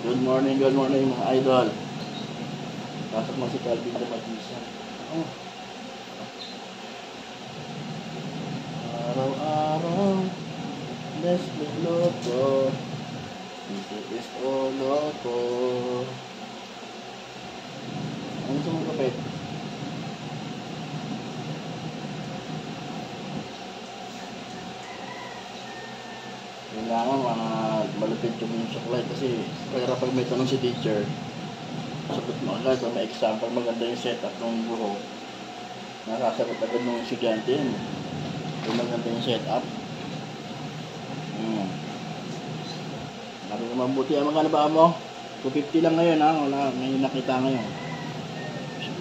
Good morning mga idol. Pasok mo si Calvin the Magician. Oh. Araw-araw, Nestle Lotto, is all Lotto. Ano gusto mong kape? Kailangan malupit yung suklay kasi kaya pag may tanong si teacher, sagot mo agad o may exam, pag maganda yung setup ng buho, nakasagot agad ng estudyante yun. Kung maganda yung setup. Sabi ko mabuti, magkano ba mo? 250 lang ngayon ha, wala, may nakita ngayon.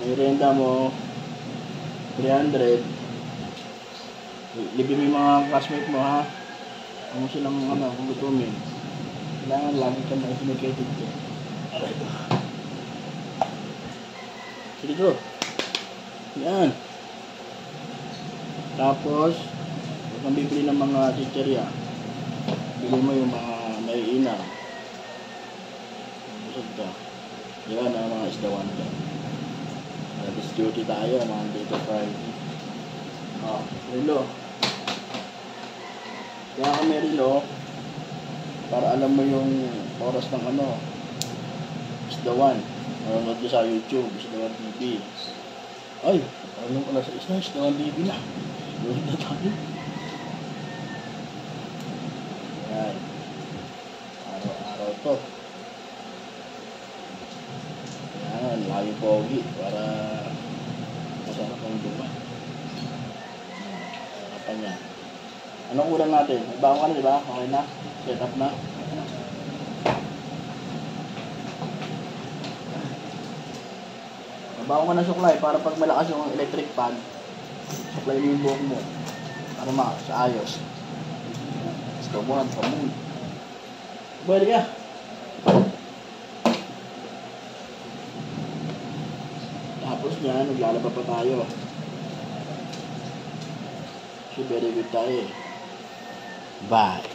May renta mo 300. Libre mo yung mga classmate mo ha. Kung silang kung gutumin. Kailangan lagi ka ma-educated ko. Aray ko. Sige ko. Yan. Tapos, huwag kang bibili ng mga chicherya. Bili mo yung mga naiina. Busog ka. Yan ang mga isdawan ka. This duty tayo, Monday to Friday. Rilo. Kaya kami rilo, para alam mo yung oras ng isdawan. Nanonood ko sa YouTube, Isdawan TV. Ay, anong alas sa Isdawan TV na. Doon na tayo. Yan. Araw-araw to. Yan, lagi pogi para masarap ang duman. Apa niya. Anong ulam natin? Nagbago ka na, di ba? Okay na? Set up na? Nagbago ka na suklay para pag malakas yung electric fan, suklay mo yung buhok mo. Para sa ayos. Let's go mo, kamun. Pwede ka. Tapos niya, naglalaba pa tayo. So very good tayo eh. Bye.